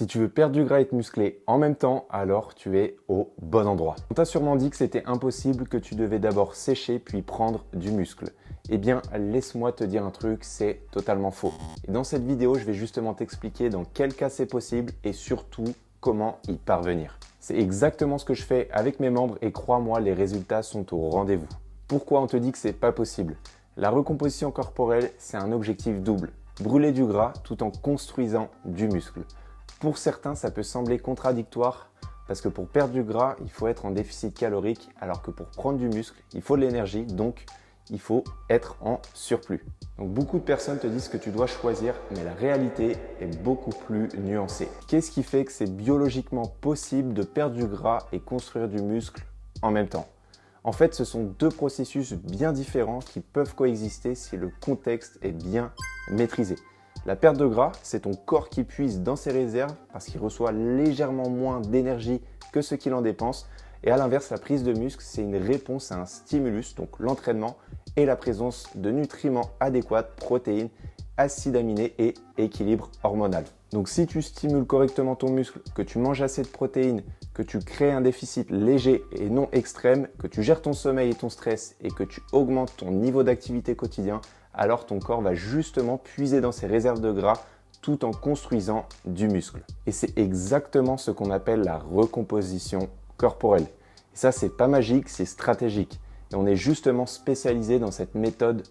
Si tu veux perdre du gras et te muscler en même temps, alors tu es au bon endroit. On t'a sûrement dit que c'était impossible, que tu devais d'abord sécher puis prendre du muscle. Eh bien, laisse-moi te dire un truc, c'est totalement faux. Et dans cette vidéo, je vais justement t'expliquer dans quel cas c'est possible et surtout comment y parvenir. C'est exactement ce que je fais avec mes membres et crois-moi, les résultats sont au rendez-vous. Pourquoi on te dit que c'est pas possible? La recomposition corporelle, c'est un objectif double. Brûler du gras tout en construisant du muscle. Pour certains, ça peut sembler contradictoire parce que pour perdre du gras, il faut être en déficit calorique alors que pour prendre du muscle, il faut de l'énergie, donc il faut être en surplus. Donc beaucoup de personnes te disent que tu dois choisir, mais la réalité est beaucoup plus nuancée. Qu'est-ce qui fait que c'est biologiquement possible de perdre du gras et construire du muscle en même temps? En fait, ce sont deux processus bien différents qui peuvent coexister si le contexte est bien maîtrisé. La perte de gras, c'est ton corps qui puise dans ses réserves parce qu'il reçoit légèrement moins d'énergie que ce qu'il en dépense. Et à l'inverse, la prise de muscle, c'est une réponse à un stimulus, donc l'entraînement et la présence de nutriments adéquats, protéines, acides aminés et équilibre hormonal. Donc si tu stimules correctement ton muscle, que tu manges assez de protéines, que tu crées un déficit léger et non extrême, que tu gères ton sommeil et ton stress et que tu augmentes ton niveau d'activité quotidien, alors ton corps va justement puiser dans ses réserves de gras tout en construisant du muscle. Et c'est exactement ce qu'on appelle la recomposition corporelle. Et ça, c'est pas magique, c'est stratégique. Et on est justement spécialisé dans cette méthode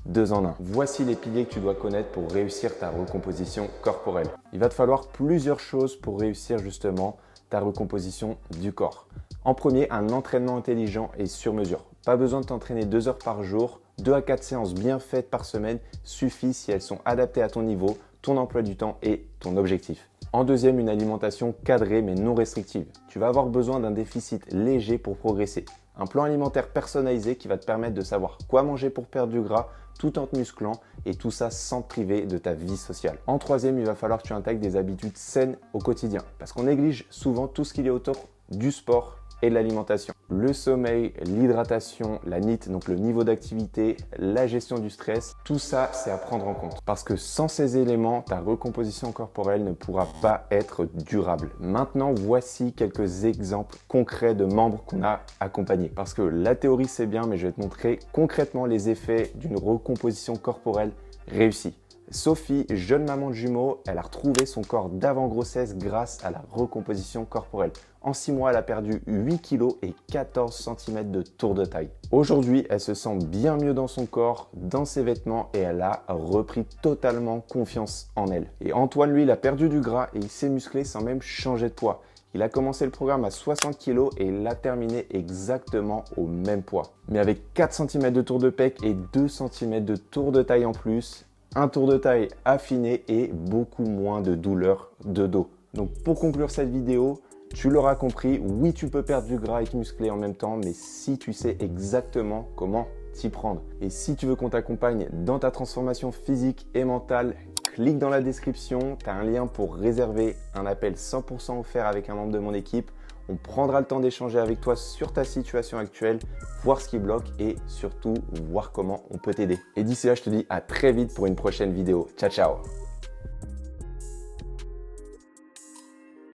2 en 1. Voici les piliers que tu dois connaître pour réussir ta recomposition corporelle. Il va te falloir plusieurs choses pour réussir justement ta recomposition du corps. En premier, un entraînement intelligent et sur mesure. Pas besoin de t'entraîner 2 heures par jour. 2 à 4 séances bien faites par semaine suffisent si elles sont adaptées à ton niveau, ton emploi du temps et ton objectif. En deuxième, une alimentation cadrée mais non restrictive. Tu vas avoir besoin d'un déficit léger pour progresser. Un plan alimentaire personnalisé qui va te permettre de savoir quoi manger pour perdre du gras tout en te musclant et tout ça sans te priver de ta vie sociale. En troisième, il va falloir que tu intègres des habitudes saines au quotidien parce qu'on néglige souvent tout ce qu'il y a autour du sport et de l'alimentation. Le sommeil, l'hydratation, la NEAT, donc le niveau d'activité, la gestion du stress, tout ça, c'est à prendre en compte. Parce que sans ces éléments, ta recomposition corporelle ne pourra pas être durable. Maintenant, voici quelques exemples concrets de membres qu'on a accompagnés. Parce que la théorie, c'est bien, mais je vais te montrer concrètement les effets d'une recomposition corporelle réussie. Sophie, jeune maman de jumeaux, elle a retrouvé son corps d'avant-grossesse grâce à la recomposition corporelle. En 6 mois, elle a perdu 8 kg et 14 cm de tour de taille. Aujourd'hui, elle se sent bien mieux dans son corps, dans ses vêtements et elle a repris totalement confiance en elle. Et Antoine, lui, il a perdu du gras et il s'est musclé sans même changer de poids. Il a commencé le programme à 60 kg et il l'a terminé exactement au même poids. Mais avec 4 cm de tour de pec et 2 cm de tour de taille en plus, un tour de taille affiné et beaucoup moins de douleur de dos. Donc pour conclure cette vidéo, tu l'auras compris, oui tu peux perdre du gras et te muscler en même temps, mais si tu sais exactement comment t'y prendre. Et si tu veux qu'on t'accompagne dans ta transformation physique et mentale, clique dans la description, tu as un lien pour réserver un appel 100% offert avec un membre de mon équipe. On prendra le temps d'échanger avec toi sur ta situation actuelle, voir ce qui bloque et surtout voir comment on peut t'aider. Et d'ici là, je te dis à très vite pour une prochaine vidéo. Ciao, ciao!